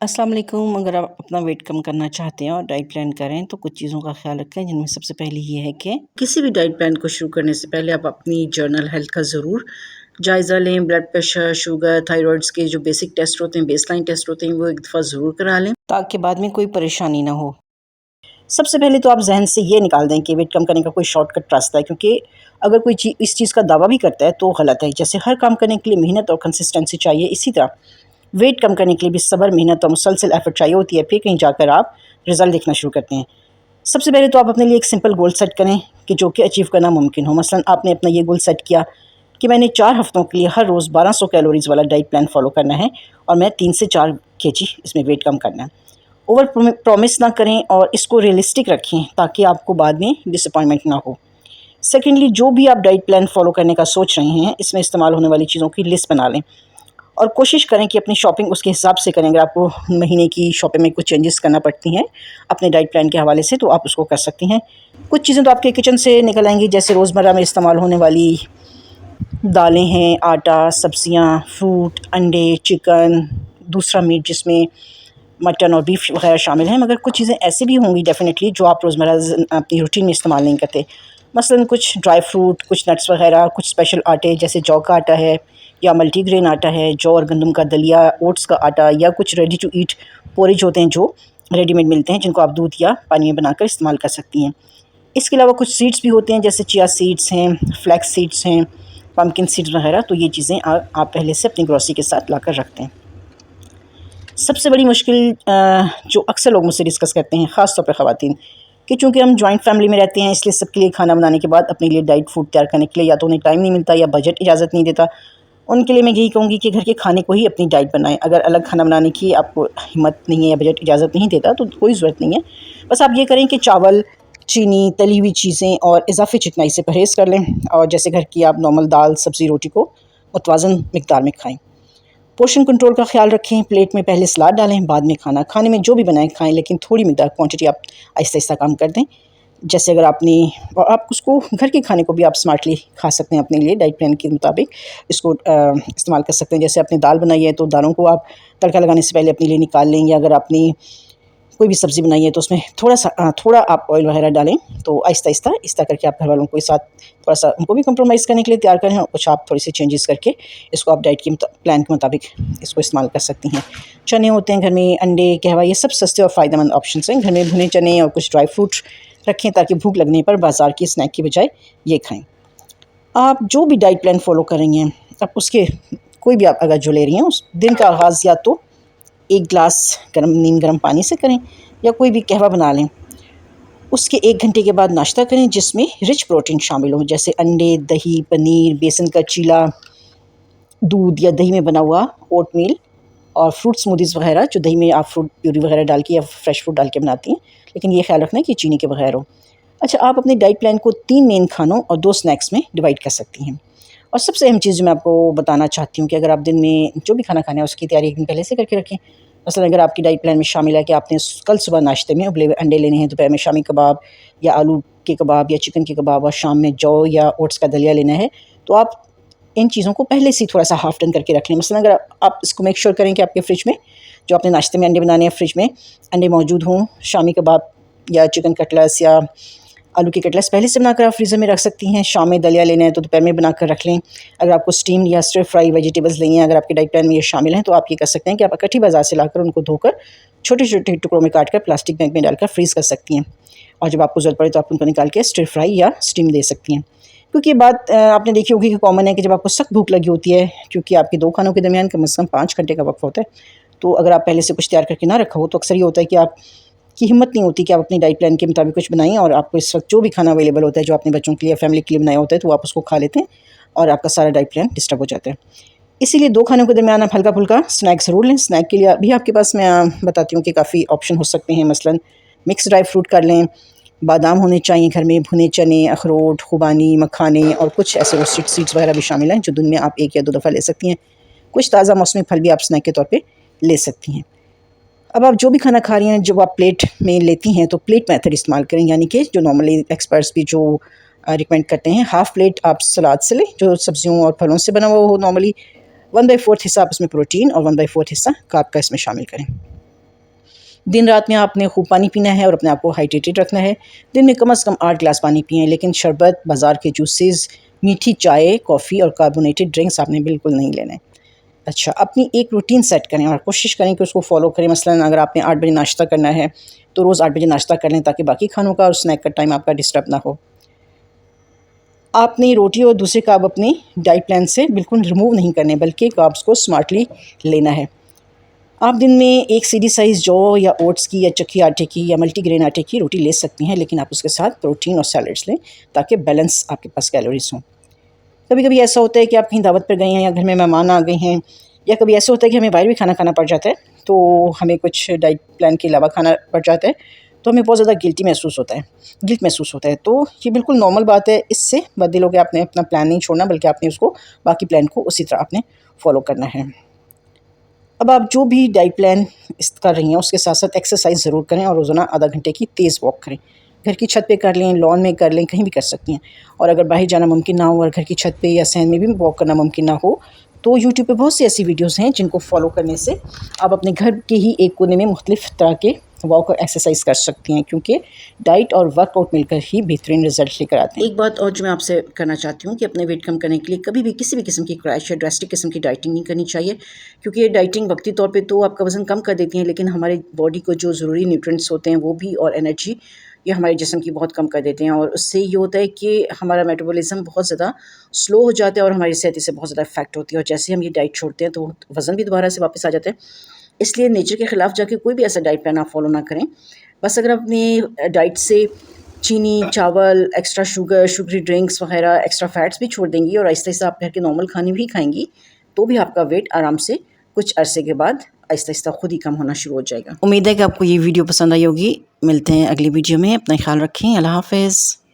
अस्सलाम वालेकुम। अगर आप अपना वेट कम करना चाहते हैं और डाइट प्लान करें तो कुछ चीज़ों का ख्याल रखें, जिनमें सबसे पहले ये है कि किसी भी डाइट प्लान को शुरू करने से पहले आप अपनी जर्नल हेल्थ का ज़रूर जायज़ा लें। ब्लड प्रेशर, शुगर, थायराइड्स के जो बेसिक टेस्ट होते हैं, बेसलाइन टेस्ट होते हैं, वो एक दफ़ा ज़रूर करा लें ताकि बाद में कोई परेशानी ना हो। सबसे पहले तो आप जहन से ये निकाल दें कि वेट कम करने का कोई शॉर्टकट रास्ता है, क्योंकि अगर कोई चीज़ इस चीज़ का दावा भी करता है तो गलत है। जैसे हर काम करने के लिए मेहनत और कंसिस्टेंसी चाहिए, इसी तरह वेट कम करने के लिए भी सब्र, मेहनत और मुसलसल एफर्ट चाहिए होती है। फिर कहीं जाकर आप रिज़ल्ट देखना शुरू करते हैं। सबसे पहले तो आप अपने लिए एक सिंपल गोल सेट करें कि जो कि अचीव करना मुमकिन हो। मसलन आपने अपना ये गोल सेट किया कि मैंने 4 हफ्तों के लिए हर रोज़ 1200 कैलोरीज़ वाला डाइट प्लान फ़ॉलो करना है और मैं 3 से 4 केजी इसमें वेट कम करना है। ओवर प्रॉमिस ना करें और इसको रियलिस्टिक रखें ताकि आपको बाद में डिसअपॉइंटमेंट ना हो। सेकेंडली, जो भी आप डाइट प्लान फ़ॉलो करने का सोच रहे हैं, इसमें इस्तेमाल होने वाली चीज़ों की लिस्ट बना लें और कोशिश करें कि अपनी शॉपिंग उसके हिसाब से करें। अगर आपको महीने की शॉपिंग में कुछ चेंजेस करना पड़ती हैं अपने डाइट प्लान के हवाले से, तो आप उसको कर सकती हैं। कुछ चीज़ें तो आपके किचन से निकल आएंगी, जैसे रोज़मर्रा में इस्तेमाल होने वाली दालें हैं, आटा, सब्जियां, फ्रूट, अंडे, चिकन, दूसरा मीट जिसमें मटन और बीफ वगैरह शामिल हैं। मगर कुछ चीज़ें ऐसी भी होंगी डेफ़िनेटली जो आप रोज़मर्रा अपनी रूटीन में इस्तेमाल नहीं करते। मसलन कुछ ड्राई फ्रूट, कुछ नट्स वगैरह, कुछ स्पेशल आटे जैसे जौ का आटा है या मल्टीग्रेन आटा है, जौ और गंदम का दलिया, ओट्स का आटा, या कुछ रेडी टू ईट पोरिज होते हैं जो रेडीमेड मिलते हैं, जिनको आप दूध या पानी में बनाकर इस्तेमाल कर सकती हैं। इसके अलावा कुछ सीड्स भी होते हैं, जैसे चिया सीड्स हैं, फ्लैक्स सीड्स हैं, पम्पकिन सीड्स वगैरह। तो ये चीज़ें आप पहले से अपनी ग्रोसरी के साथ लाकर रखते हैं। सबसे बड़ी मुश्किल जो अक्सर लोग मुझसे डिस्कस करते हैं, ख़ास तौर पे ख़वातीन, कि चूँकि हम जॉइंट फैमिली में रहते हैं, इसलिए सबके लिए खाना बनाने के बाद अपने लिए डाइट फूड तैयार करने के लिए या तो उन्हें टाइम नहीं मिलता या बजट इजाज़त नहीं देता। उनके लिए मैं यही कहूँगी कि घर के खाने को ही अपनी डाइट बनाएं। अगर अलग खाना बनाने की आपको हिम्मत नहीं है या बजट इजाज़त नहीं देता तो कोई ज़रूरत नहीं है। बस आप ये करें कि चावल, चीनी, तली हुई चीज़ें और इजाफ़ी चिकनाई से परहेज़ कर लें और जैसे घर की आप नॉर्मल दाल, सब्ज़ी, रोटी को मुतवाज़न मिक़दार में खाएँ। पोर्शन कंट्रोल का ख्याल रखें। प्लेट में पहले सलाद डालें, बाद में खाना। खाने में जो भी बनाएं खाएं, लेकिन थोड़ी मिक़दार क्वांटिटी आप आहिस्ता आहिस्ता कम कर दें। जैसे अगर आपने और आप उसको घर के खाने को भी आप स्मार्टली खा सकते हैं अपने लिए डाइट प्लान के मुताबिक इसको इस्तेमाल कर सकते हैं। जैसे आपने दाल बनाई है तो दालों को आप तड़का लगाने से पहले अपने लिए निकाल लें, या अगर आपने कोई भी सब्ज़ी बनाई है तो उसमें थोड़ा आप ऑयल वगैरह डालें। तो आहिस्ता-आहिस्ता इस तरह करके आप घर वालों के साथ थोड़ा-सा उनको भी कंप्रोमाइज़ करने के लिए तैयार करें और कुछ आप थोड़ी-सी चेंजेस करके इसको आप डाइट के प्लान के मुताबिक इसको इस्तेमाल कर सकती हैं। चने होते हैं घर में, अंडे, कहवा, ये सब सस्ते और फ़ायदेमंद ऑप्शंस हैं। घर में भुने चने और कुछ ड्राई फ्रूट रखें ताकि भूख लगने पर बाज़ार की स्नैक की बजाय ये खाएँ। आप जो भी डाइट प्लान फ़ॉलो कर रही हैं, आप उसके कोई भी आप अगर जो ले रही हैं, उस दिन का आगाज़ या तो 1 गिलास नीम गर्म पानी से करें या कोई भी कहवा बना लें। उसके 1 घंटे के बाद नाश्ता करें जिसमें रिच प्रोटीन शामिल हो, जैसे अंडे, दही, पनीर, बेसन का चीला, दूध या दही में बना हुआ ओटमील और फ्रूट स्मूदीज़ वगैरह, जो दही में आप फ्रूट प्यूरी वगैरह डाल के या फ्रेश फ्रूट डाल के बनाती हैं, लेकिन ये ख्याल रखना है कि चीनी के बगैर हो। अच्छा, आप अपने डाइट प्लान को 3 मेन खानों और 2 स्नैक्स में डिवाइड कर सकती हैं। और सबसे अहम चीज़ जो मैं आपको बताना चाहती हूँ कि अगर आप दिन में जो भी खाना खाना है उसकी तैयारी 1 दिन पहले से करके रखें। मसलन अगर आपकी डाइट प्लान में शामिल है कि आपने कल सुबह नाश्ते में उबले हुए अंडे लेने हैं, दोपहर में शामी कबाब या आलू के कबाब या चिकन के कबाब, और शाम में जौ या ओट्स का दलिया लेना है, तो आप इन चीज़ों को पहले से ही थोड़ा-सा हाफ़ डन करके रख लें। मसलन अगर आप इसको मेक श्योर करें कि आपके फ्रिज में जो आपने नाश्ते में अंडे बनाने हैं, फ्रिज में अंडे मौजूद हों। शामी कबाब या चिकन कटलेट्स या आलू के कटलेट्स पहले से बनाकर आप फ्रीज़र में रख सकती हैं। शाम में दलिया लेना है तो दोपहर में बनाकर रख लें। अगर आपको स्टीम्ड या स्टिर फ्राई वेजिटेबल्स लेनी हैं, अगर आपके डाइट प्लान में ये शामिल हैं, तो आप ये कर सकते हैं कि आप इकट्ठी बाज़ार से लाकर उनको धोकर छोटे-छोटे टुकड़ों में काट कर प्लास्टिक बैग में डालकर फ्रीज़ कर सकती हैं और जब आपको ज़रूरत पड़े तो आप उनको निकाल के स्टिर फ्राई या स्टीम दे सकती हैं। क्योंकि ये बात आपने देखी होगी कि कॉमन है कि जब आपको सख्त भूख लगी होती है, क्योंकि आपके 2 खानों के दरमियान कम से कम 5 घंटे का वक़्फ़ा होता है, तो अगर आप पहले से कुछ तैयार करके ना रखा हो तो अक्सर ये होता है कि आपकी हिम्मत नहीं होती कि आप अपनी डाइट प्लान के मुताबिक कुछ बनाएँ, और आपको इस वक्त जो भी खाना अवेलेबल होता है जो आपने बच्चों के लिए, फैमिली के लिए बनाया होता है, तो आप उसको खा लेते हैं और आपका सारा डाइट प्लान डिस्टर्ब हो जाता है। इसीलिए 2 खानों के दरमियान आप हल्का-फुल्का स्नैक ज़रूर लें। स्नैक के लिए भी आपके पास मैं बताती हूँ कि काफ़ी ऑप्शन हो सकते हैं। मसलन मिक्स ड्राई फ्रूट कर लें, बादाम होने चाहिए घर में, भुने चने, अखरोट, खुबानी, मखाने और कुछ ऐसे रोस्टेड सीड्स वगैरह भी शामिल हैं जो दिन में आप 1 या 2 दफ़ा ले सकती हैं। कुछ ताज़ा मौसमी फल भी आप स्नैक के तौर पे ले सकती हैं। अब आप जो भी खाना खा रही हैं, जब आप प्लेट में लेती हैं तो प्लेट मेथड इस्तेमाल करें, यानी कि जो नॉर्मली एक्सपर्ट्स भी जो रिकमेंड करते हैं, हाफ़ प्लेट आप सलाद से लें जो सब्जियों और फलों से बना हुआ हो। नॉर्मली 1/4 हिस्सा आप इसमें प्रोटीन और 1/4 हिस्सा कार्ब का इसमें शामिल करें। दिन रात में आपने खूब पानी पीना है और अपने आप को हाइड्रेटेड रखना है। दिन में कम से कम 8 गिलास पानी पिएँ, लेकिन शरबत, बाज़ार के जूसेस, मीठी चाय, कॉफ़ी और कार्बोनेटेड ड्रिंक्स आपने बिल्कुल नहीं लेने। अच्छा, अपनी एक रूटीन सेट करें और कोशिश करें कि उसको फ़ॉलो करें। मसलन अगर आपने 8 बजे नाश्ता करना है, तो रोज़ 8 बजे नाश्ता कर लें ताकि बाकी खानों का और स्नैक का टाइम आपका डिस्टर्ब ना हो। आपने रोटी और दूसरे कार्ब अपनी डाइट प्लान से बिल्कुल रिमूव नहीं करने, बल्कि कार्ब्स को स्मार्टली लेना है। आप दिन में एक सीधी साइज़ जौ या ओट्स की या चक्की आटे की या मल्टीग्रेन आटे की रोटी ले सकती हैं, लेकिन आप उसके साथ प्रोटीन और सैलड्स लें ताकि बैलेंस आपके पास कैलोरीज़ हों। कभी कभी ऐसा होता है कि आप कहीं दावत पर गए हैं या घर में मेहमान आ गए हैं, या कभी ऐसा होता है कि हमें बाहर भी खाना खाना पड़ जाता है, तो हमें कुछ डाइट प्लान के अलावा खाना पड़ जाता है, तो हमें बहुत ज़्यादा गिल्ट महसूस होता है। तो ये बिल्कुल नॉर्मल बात है। इससे मत दिलो कि आपने अपना प्लान नहीं छोड़ना, बल्कि आपने उसको बाकी प्लान को उसी तरह आपने फॉलो करना है। अब आप जो भी डाइट प्लान कर रही हैं उसके साथ साथ एक्सरसाइज ज़रूर करें और रोज़ाना आधा घंटे की तेज़ वॉक करें। घर की छत पे कर लें, लॉन में कर लें, कहीं भी कर सकती हैं। और अगर बाहर जाना मुमकिन ना हो और घर की छत पे या सहन में भी वॉक करना मुमकिन ना हो, तो यूट्यूब पे बहुत सी ऐसी वीडियोस हैं जिनको फॉलो करने से आप अपने घर के ही एक कोने में मुख्तलिफ़ तरह के वॉक और एक्सरसाइज कर सकती हैं, क्योंकि डाइट और वर्कआउट मिलकर ही बेहतरीन रिजल्ट लेकर आते हैं। एक बात और जो मैं आपसे करना चाहती हूँ कि अपने वेट कम करने के लिए कभी भी किसी भी किस्म की क्रैश या ड्रास्टिक किस्म की डाइटिंग नहीं करनी चाहिए, क्योंकि ये डाइटिंग वक्ती तौर पे तो आपका वज़न कम कर देती है, लेकिन हमारी बॉडी को जो ज़रूरी न्यूट्रिएंट्स होते हैं वो भी और एनर्जी ये हमारे जिस्म की बहुत कम कर देते हैं, और उससे ये होता है कि हमारा मेटाबॉलिज्म बहुत ज़्यादा स्लो हो जाता है और हमारी सेहत इससे बहुत ज़्यादा इफेक्ट होती है। और जैसे हम ये डाइट छोड़ते हैं तो वज़न भी दोबारा से वापस आ जाता है। इसलिए नेचर के ख़िलाफ़ जाके कोई भी ऐसा डाइट प्लान आप फॉलो ना करें। बस अगर अपनी डाइट से चीनी, चावल, एक्स्ट्रा शुगर, शुगरी ड्रिंक्स वग़ैरह, एक्स्ट्रा फैट्स भी छोड़ देंगी और आहिस्ता-आहिस्ता आप घर के नॉर्मल खाने भी खाएँगी, तो भी आपका वेट आराम से कुछ अरसे के बाद आहिस्ता-आहिस्ता खुद ही कम होना शुरू हो जाएगा। उम्मीद है कि आपको ये वीडियो पसंद आई होगी। मिलते हैं अगली वीडियो में। अपना ख़्याल रखें। अल्लाह हाफ़िज़।